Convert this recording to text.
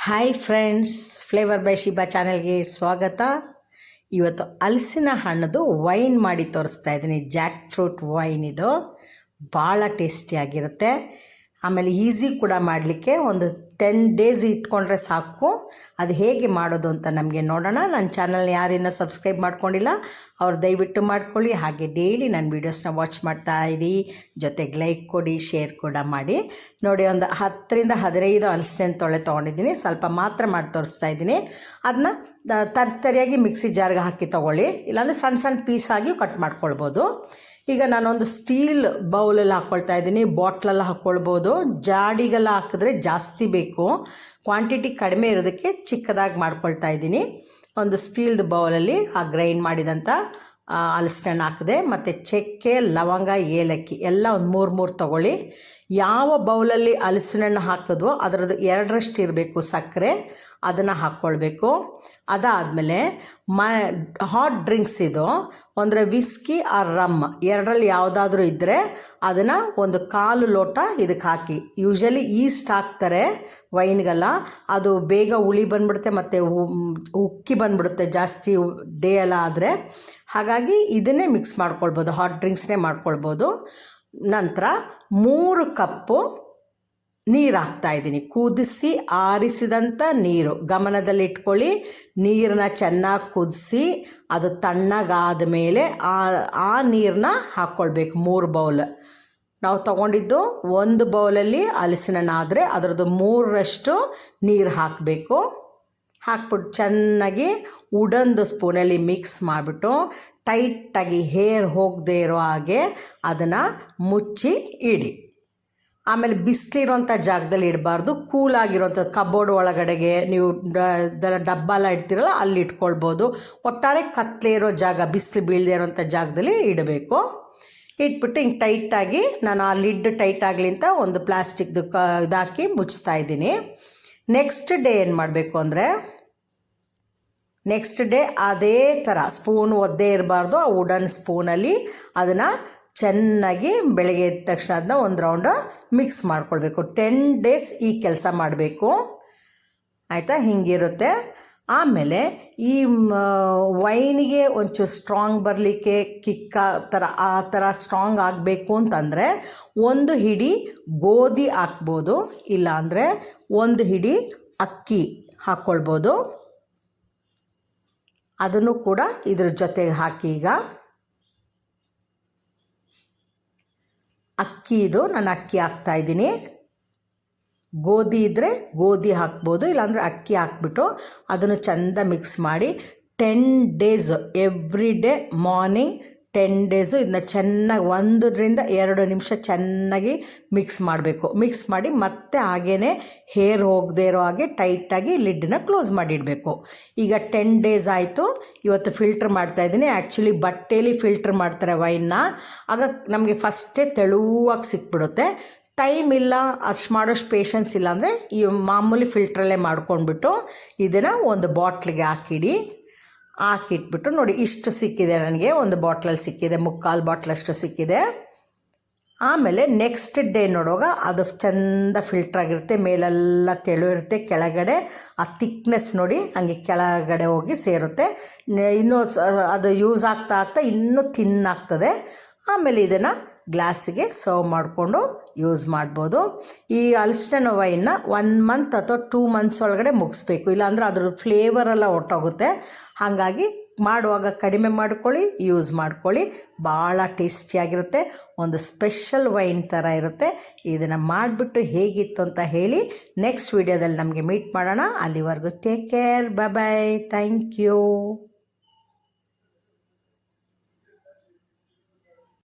Hi friends, flavour by Shiba ಚಾನೆಲ್ಗೆ ಸ್ವಾಗತ. ಇವತ್ತು ಹಲಸಿನ ಹಣ್ಣದು ವೈನ್ ಮಾಡಿ ತೋರಿಸ್ತಾ ಇದ್ದೀನಿ. ಜಾಕ್ ಫ್ರೂಟ್ ವೈನ್ ಇದು ಭಾಳ ಟೇಸ್ಟಿಯಾಗಿರುತ್ತೆ. ಆಮೇಲೆ ಈಸಿ ಕೂಡ ಮಾಡಲಿಕ್ಕೆ. ಒಂದು 10 days ಇಟ್ಕೊಂಡ್ರೆ ಸಾಕು. ಅದು ಹೇಗೆ ಮಾಡೋದು ಅಂತ ನಮಗೆ ನೋಡೋಣ. ನನ್ನ ಚಾನಲ್ನ ಯಾರಿನ್ನೂ ಸಬ್ಸ್ಕ್ರೈಬ್ ಮಾಡ್ಕೊಂಡಿಲ್ಲ ಅವ್ರು ದಯವಿಟ್ಟು ಮಾಡ್ಕೊಳ್ಳಿ. ಹಾಗೆ ಡೈಲಿ ನನ್ನ ವೀಡಿಯೋಸ್ನ ವಾಚ್ ಮಾಡ್ತಾ ಇರಿ, ಜೊತೆಗೆ ಲೈಕ್ ಕೊಡಿ, ಶೇರ್ ಕೂಡ ಮಾಡಿ. ನೋಡಿ, ಒಂದು 10 ರಿಂದ 15 ಹಲಸಿನ ತೊಗೊಂಡಿದ್ದೀನಿ. ಸ್ವಲ್ಪ ಮಾತ್ರ ಮಾಡಿ ತೋರಿಸ್ತಾ ಇದ್ದೀನಿ. ಅದನ್ನ ತರಿಯಾಗಿ ಮಿಕ್ಸಿ ಜಾರ್ಗೆ ಹಾಕಿ ತೊಗೊಳ್ಳಿ, ಇಲ್ಲಾಂದರೆ ಸಣ್ಣ ಸಣ್ಣ ಪೀಸಾಗಿ ಕಟ್ ಮಾಡ್ಕೊಳ್ಬೋದು. ಈಗ ನಾನೊಂದು ಸ್ಟೀಲ್ ಬೌಲಲ್ಲಿ ಹಾಕ್ಕೊಳ್ತಾ ಇದ್ದೀನಿ. ಬಾಟ್ಲಲ್ಲಿ ಹಾಕ್ಕೊಳ್ಬೋದು. ಜಾಡಿಗೆಲ್ಲ ಹಾಕಿದ್ರೆ ಜಾಸ್ತಿ ಬೇಕು, ಕ್ವಾಂಟಿಟಿ ಕಡಿಮೆ ಇರೋದಕ್ಕೆ ಚಿಕ್ಕದಾಗಿ ಮಾಡ್ಕೊಳ್ತಾ ಇದ್ದೀನಿ. ಒಂದು ಸ್ಟೀಲ್ದು ಬೌಲಲ್ಲಿ ಆ ಗ್ರೈಂಡ್ ಮಾಡಿದಂಥ ಹಲಸಿನ ಹಣ್ಣು ಹಾಕಿದೆ, ಮತ್ತು ಚಕ್ಕೆ, ಲವಂಗ, ಏಲಕ್ಕಿ ಎಲ್ಲ ಒಂದು 3 ತೊಗೊಳ್ಳಿ. ಯಾವ ಬೌಲಲ್ಲಿ ಹಲಸಿನ ಹಣ್ಣು ಹಾಕಿದ್ವೋ ಅದರದ್ದು 2ರಷ್ಟು ಇರಬೇಕು ಸಕ್ಕರೆ, ಅದನ್ನು ಹಾಕ್ಕೊಳ್ಬೇಕು. ಅದಾದಮೇಲೆ ಹಾಟ್ ಡ್ರಿಂಕ್ಸ್ ಇದು, ಅಂದರೆ ವಿಸ್ಕಿ ಆರ್ ರಮ್, 2ರಲ್ಲಿ ಯಾವುದಾದ್ರೂ ಇದ್ದರೆ ಅದನ್ನು ಒಂದು 1/4 ಲೋಟ ಇದಕ್ಕೆ ಹಾಕಿ. ಯೂಶಲಿ ಈಸ್ಟ್ ಹಾಕ್ತಾರೆ ವೈನ್ಗೆಲ್ಲ, ಅದು ಬೇಗ ಹುಳಿ ಬಂದ್ಬಿಡುತ್ತೆ ಮತ್ತು ಉಕ್ಕಿ ಬಂದ್ಬಿಡುತ್ತೆ ಜಾಸ್ತಿ ಡೇ ಎಲ್ಲ ಆದರೆ. ಹಾಗಾಗಿ ಇದನ್ನೇ ಮಿಕ್ಸ್ ಮಾಡ್ಕೊಳ್ಬೋದು, ಹಾಟ್ ಡ್ರಿಂಕ್ಸ್ನೇ ಮಾಡ್ಕೊಳ್ಬೋದು. ನಂತರ 3 ಕಪ್ಪು ನೀರು ಹಾಕ್ತಾಯಿದ್ದೀನಿ. ಕುದಿಸಿ ಆರಿಸಿದಂಥ ನೀರು ಗಮನದಲ್ಲಿ ಇಟ್ಕೊಳ್ಳಿ. ನೀರನ್ನ ಚೆನ್ನಾಗಿ ಕುದಿಸಿ ಅದು ತಣ್ಣಗಾದ ಮೇಲೆ ಆ ನೀರನ್ನ ಹಾಕ್ಕೊಳ್ಬೇಕು. 3 ಬೌಲ್ ನಾವು ತೊಗೊಂಡಿದ್ದು, 1 ಬೌಲಲ್ಲಿ ಹಲಸಿನ ಹಣ್ಣು ಆದರೆ ಅದರದ್ದು 3ರಷ್ಟು ನೀರು ಹಾಕಬೇಕು. ಹಾಕ್ಬಿಟ್ಟು ಚೆನ್ನಾಗಿ ಉಡೊಂದು ಸ್ಪೂನಲ್ಲಿ ಮಿಕ್ಸ್ ಮಾಡಿಬಿಟ್ಟು ಟೈಟಾಗಿ ಹೇರ್ ಹೋಗದೇ ಇರೋ ಹಾಗೆ ಅದನ್ನು ಮುಚ್ಚಿ ಇಡಿ. ಆಮೇಲೆ ಬಿಸಿಲಿರೋಂಥ ಜಾಗದಲ್ಲಿ ಇಡಬಾರ್ದು. ಕೂಲಾಗಿರೋಂಥ ಕಬೋರ್ಡ್ ಒಳಗಡೆಗೆ ನೀವು ಡಬ್ಬ ಎಲ್ಲ ಇಡ್ತೀರಲ್ಲ ಅಲ್ಲಿ ಇಟ್ಕೊಳ್ಬೋದು. ಒಟ್ಟಾರೆ ಕತ್ಲೆ ಇರೋ ಜಾಗ, ಬಿಸಿಲು ಬೀಳದೇ ಇರೋಂಥ ಜಾಗದಲ್ಲಿ ಇಡಬೇಕು. ಇಟ್ಬಿಟ್ಟು ಹಿಂಗೆ ಟೈಟಾಗಿ, ನಾನು ಆ ಲಿಡ್ ಟೈಟ್ ಆಗಲಿ ಅಂತ ಒಂದು ಪ್ಲಾಸ್ಟಿಕ್ದು ಇದಾಕಿ ಮುಚ್ತಾ ಇದ್ದೀನಿ. ನೆಕ್ಸ್ಟ್ ಡೇ ಏನು ಮಾಡಬೇಕು ಅಂದರೆ, ನೆಕ್ಸ್ಟ್ ಡೇ ಅದೇ ಥರ ಸ್ಪೂನ್ ಒದ್ದೇ ಇರಬಾರ್ದು, ಆ ವುಡನ್ ಸ್ಪೂನಲ್ಲಿ ಅದನ್ನು ಚೆನ್ನಾಗಿ ಬೆಳಗ್ಗೆ ಎದ್ದ ತಕ್ಷಣ ಅದನ್ನ ಒಂದು ರೌಂಡು ಮಿಕ್ಸ್ ಮಾಡ್ಕೊಳ್ಬೇಕು. 10 days ಈ ಕೆಲಸ ಮಾಡಬೇಕು, ಆಯಿತಾ? ಹಿಂಗಿರುತ್ತೆ. ಆಮೇಲೆ ಈ ವೈನಿಗೆ ಒಂಚೂರು ಸ್ಟ್ರಾಂಗ್ ಬರಲಿಕ್ಕೆ, ಆ ಥರ ಸ್ಟ್ರಾಂಗ್ ಆಗಬೇಕು ಅಂತಂದರೆ 1 ಹಿಡಿ ಗೋಧಿ ಹಾಕ್ಬೋದು, ಇಲ್ಲಾಂದರೆ 1 ಹಿಡಿ ಅಕ್ಕಿ ಹಾಕ್ಕೊಳ್ಬೋದು. ಅದನ್ನು ಕೂಡ ಇದ್ರ ಜೊತೆಗೆ ಹಾಕಿ. ಈಗ ಅಕ್ಕಿದು ನಾನು ಅಕ್ಕಿ ಹಾಕ್ತಾಯಿದ್ದೀನಿ. ಗೋಧಿ ಇದ್ದರೆ ಗೋಧಿ ಹಾಕ್ಬೋದು, ಇಲ್ಲಾಂದರೆ ಅಕ್ಕಿ ಹಾಕ್ಬಿಟ್ಟು ಅದನ್ನು ಚೆಂದ ಮಿಕ್ಸ್ ಮಾಡಿ 10 days every day morning 10 days ಇದನ್ನ ಚೆನ್ನಾಗಿ 1 ರಿಂದ 2 ನಿಮಿಷ ಚೆನ್ನಾಗಿ ಮಿಕ್ಸ್ ಮಾಡಬೇಕು. ಮಿಕ್ಸ್ ಮಾಡಿ ಮತ್ತೆ ಹಾಗೇ ಹೇರ್ ಹೋಗದೇ ಇರೋ ಹಾಗೆ ಟೈಟಾಗಿ ಲಿಡ್ಡನ್ನ ಕ್ಲೋಸ್ ಮಾಡಿಡಬೇಕು. ಈಗ 10 days ಆಯಿತು. ಇವತ್ತು ಫಿಲ್ಟ್ರ್ ಮಾಡ್ತಾಯಿದ್ದೀನಿ. ಆ್ಯಕ್ಚುಲಿ ಬಟ್ಟೆಯಲ್ಲಿ ಫಿಲ್ಟ್ರ್ ಮಾಡ್ತಾರೆ ವೈನ್ನ, ಆಗ ನಮಗೆ ಫಸ್ಟೇ ತೆಳುವಾಗಿ ಸಿಕ್ಬಿಡುತ್ತೆ. ಟೈಮ್ ಇಲ್ಲ, ಅಷ್ಟು ಮಾಡೋಷ್ಟು ಪೇಷನ್ಸ್ ಇಲ್ಲ ಅಂದರೆ ಈ ಮಾಮೂಲಿ ಫಿಲ್ಟ್ರಲ್ಲೇ ಮಾಡ್ಕೊಂಡ್ಬಿಟ್ಟು ಇದನ್ನು ಒಂದು ಬಾಟ್ಲಿಗೆ ಹಾಕಿಟ್ಬಿಟ್ಟು, ನೋಡಿ ಇಷ್ಟು ಸಿಕ್ಕಿದೆ ನನಗೆ, ಒಂದು ಬಾಟ್ಲಲ್ಲಿ ಸಿಕ್ಕಿದೆ, 3/4 ಬಾಟ್ಲಷ್ಟು ಸಿಕ್ಕಿದೆ. ಆಮೇಲೆ ನೆಕ್ಸ್ಟ್ ಡೇ ನೋಡುವಾಗ ಅದು ಚೆಂದ ಫಿಲ್ಟ್ರಾಗಿರುತ್ತೆ, ಮೇಲೆಲ್ಲ ತೆಳು ಇರುತ್ತೆ, ಕೆಳಗಡೆ ಆ ಥಿಕ್ನೆಸ್ ನೋಡಿ ಹಂಗೆ ಕೆಳಗಡೆ ಹೋಗಿ ಸೇರುತ್ತೆ. ಇನ್ನೂ ಅದು ಯೂಸ್ ಆಗ್ತಾ ಇನ್ನೂ ಥಿನ್ನಾಗ್ತದೆ. ಆಮೇಲೆ ಇದನ್ನು ಗ್ಲಾಸಿಗೆ ಸರ್ವ್ ಮಾಡಿಕೊಂಡು ಯೂಸ್ ಮಾಡ್ಬೋದು. ಈ ಹಲಸಿನ ವೈನ್ನ 1 month ಅಥವಾ 2 months ಒಳಗಡೆ ಮುಗಿಸ್ಬೇಕು, ಇಲ್ಲಾಂದರೆ ಅದ್ರ ಫ್ಲೇವರೆಲ್ಲ ಹೊಟ್ಟೋಗುತ್ತೆ. ಹಾಗಾಗಿ ಮಾಡುವಾಗ ಕಡಿಮೆ ಮಾಡ್ಕೊಳ್ಳಿ, ಯೂಸ್ ಮಾಡ್ಕೊಳ್ಳಿ. ಭಾಳ ಟೇಸ್ಟಿಯಾಗಿರುತ್ತೆ, ಒಂದು ಸ್ಪೆಷಲ್ ವೈನ್ ಥರ ಇರುತ್ತೆ. ಇದನ್ನು ಮಾಡಿಬಿಟ್ಟು ಹೇಗಿತ್ತು ಅಂತ ಹೇಳಿ ನೆಕ್ಸ್ಟ್ ವೀಡಿಯೋದಲ್ಲಿ ನಮಗೆ ಮೀಟ್ ಮಾಡೋಣ. ಅಲ್ಲಿವರೆಗೂ take care, bye, thank you.